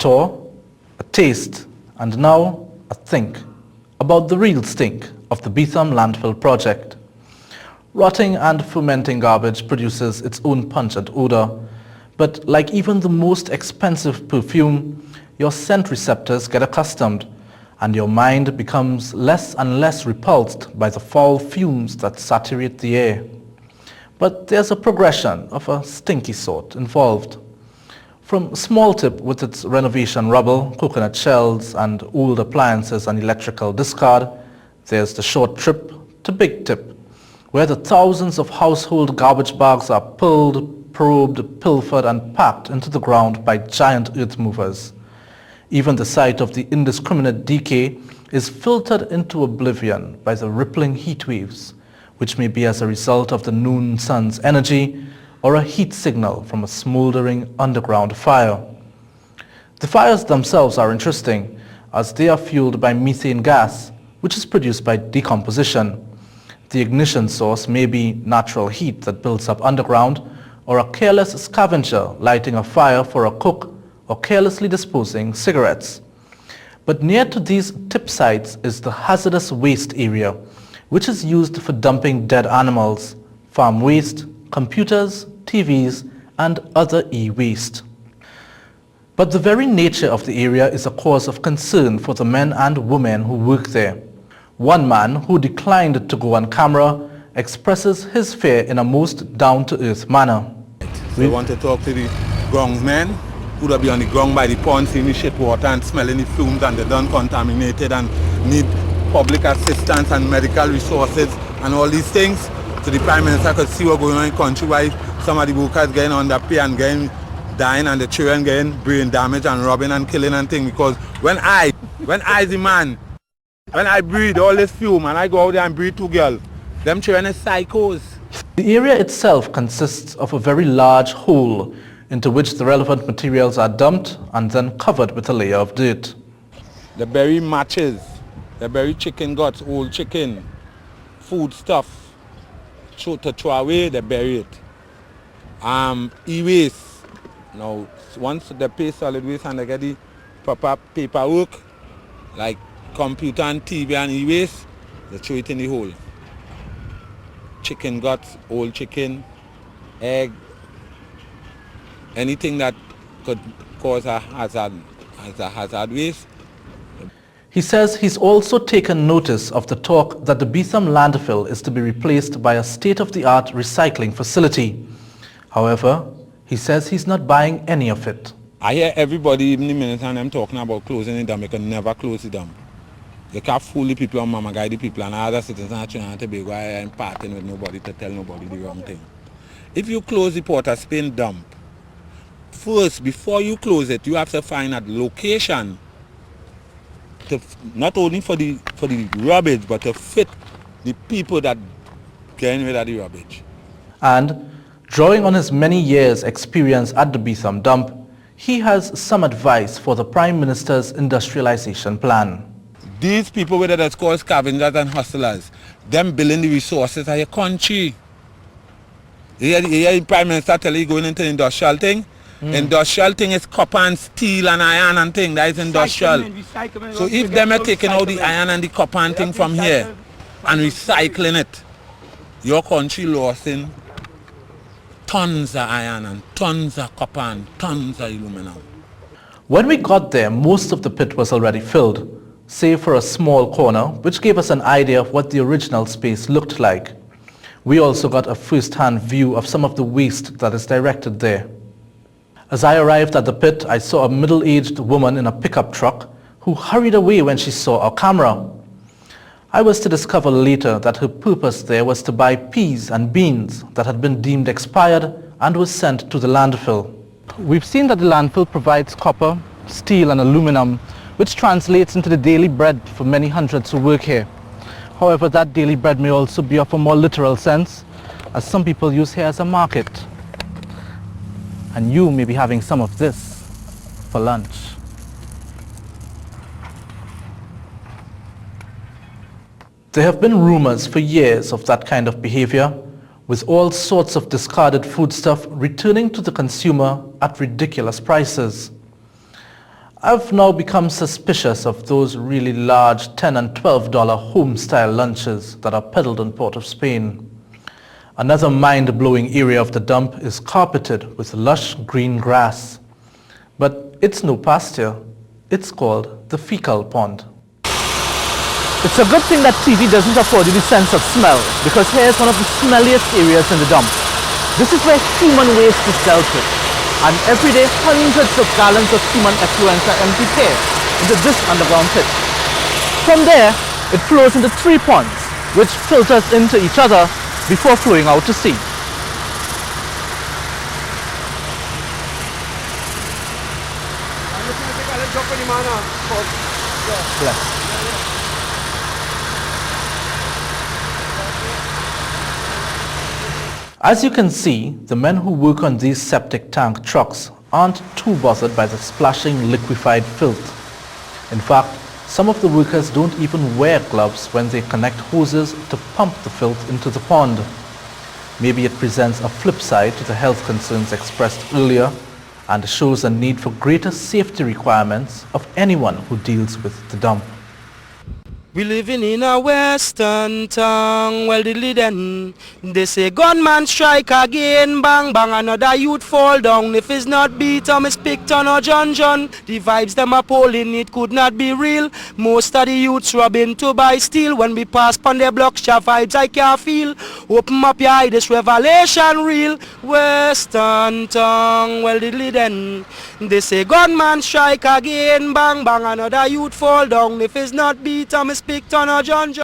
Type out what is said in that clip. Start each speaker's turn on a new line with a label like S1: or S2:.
S1: tour, a taste, and now a think about the real stink of the Beetham landfill project. Rotting and fermenting garbage produces its own pungent odor, but like even the most expensive perfume, your scent receptors get accustomed, and your mind becomes less and less repulsed by the foul fumes that saturate the air. But there's a progression of a stinky sort involved. From small tip with its renovation rubble, coconut shells, and old appliances and electrical discard, there's the short trip to big tip, where the thousands of household garbage bags are pulled, probed, pilfered, and packed into the ground by giant earth movers. Even the sight of the indiscriminate decay is filtered into oblivion by the rippling heat waves, which may be as a result of the noon sun's energy or a heat signal from a smoldering underground fire. The fires themselves are interesting, as they are fueled by methane gas, which is produced by decomposition. The ignition source may be natural heat that builds up underground, or a careless scavenger lighting a fire for a cook or carelessly disposing cigarettes. But near to these tip sites is the hazardous waste area, which is used for dumping dead animals, farm waste, computers, TVs, and other e-waste. But the very nature of the area is a cause of concern for the men and women who work there. One man who declined to go on camera expresses his fear in a most down-to-earth manner.
S2: We want to talk to the groundsmen who will be on the ground by the pond, seeing the shit water and smelling the fumes, and they're done contaminated and need public assistance and medical resources and all these things. So the Prime Minister could see what's going on in the country, why some of the workers getting underpaid and getting dying, and the children getting brain damage and robbing and killing and things. Because when I the man, when I breathe all this fume and I go out there and breathe two girls, them children is psychos.
S1: The area itself consists of a very large hole into which the relevant materials are dumped and then covered with a layer of dirt.
S2: They bury matches, they bury chicken guts, old chicken, food stuff, to throw away, they bury it. E-waste. Now, once they pay solid waste and they get the proper paperwork, like computer and TV and e-waste, they throw it in the hole. Chicken guts, old chicken, egg, anything that could cause a hazard waste.
S1: He says he's also taken notice of the talk that the Beetham landfill is to be replaced by a state-of-the-art recycling facility. However, he says he's not buying any of it.
S2: I hear everybody, even the minister, and them talking about closing the dam. You can never close the dam. You can't fool the people and mama guide the people and other citizens are trying to be and partying with nobody to tell nobody the wrong thing. If you close the Port of Spain dump, first, before you close it, you have to find a location to not only for the rubbish, but to fit the people that getting rid of the rubbish.
S1: And drawing on his many years' experience at the Beetham dump, he has some advice for the Prime Minister's industrialization plan.
S2: These people, whether that's called scavengers and hustlers, them building the resources of your country. You hear the Prime Minister tell you going into the industrial thing? Industrial thing is copper and steel and iron and thing. That is industrial. So if them are taking out the iron and the copper and thing from here and recycling it, your country losing tons of iron and tons of copper and tons of aluminum.
S1: When we got there, most of the pit was already filled, save for a small corner, which gave us an idea of what the original space looked like. We also got a first-hand view of some of the waste that is directed there. As I arrived at the pit, I saw a middle-aged woman in a pickup truck who hurried away when she saw our camera. I was to discover later that her purpose there was to buy peas and beans that had been deemed expired and was sent to the landfill. We've seen that the landfill provides copper, steel and aluminum, which translates into the daily bread for many hundreds who work here. However, that daily bread may also be of a more literal sense, as some people use here as a market. And you may be having some of this for lunch. There have been rumors for years of that kind of behavior, with all sorts of discarded foodstuff returning to the consumer at ridiculous prices. I've now become suspicious of those really large $10 and $12 home-style lunches that are peddled on Port of Spain. Another mind-blowing area of the dump is carpeted with lush green grass. But it's no pasture. It's called the fecal pond. It's a good thing that TV doesn't afford you the sense of smell, because here's one of the smelliest areas in the dump. This is where human waste is dealt with, and every day hundreds of gallons of human effluents are emptied here into this underground pit. From there, it flows into 3 ponds, which filters into each other before flowing out to sea. Bless. As you can see, the men who work on these septic tank trucks aren't too bothered by the splashing liquefied filth. In fact, some of the workers don't even wear gloves when they connect hoses to pump the filth into the pond. Maybe it presents a flip side to the health concerns expressed earlier and shows a need for greater safety requirements of anyone who deals with the dump.
S3: We living in a western town, well diddly then. They say gunman strike again, bang bang, another youth fall down. If it's not Beetham, it's Picton or John John. The vibes them appalling, it could not be real. Most of the youths robbing to buy steel. When we pass pon their blocks, your vibes I can feel. Open up your eye, this revelation real. Western town, well diddly then. They say gunman strike again, bang bang, another youth fall down. If it's not Beetham, it's Picton or John John.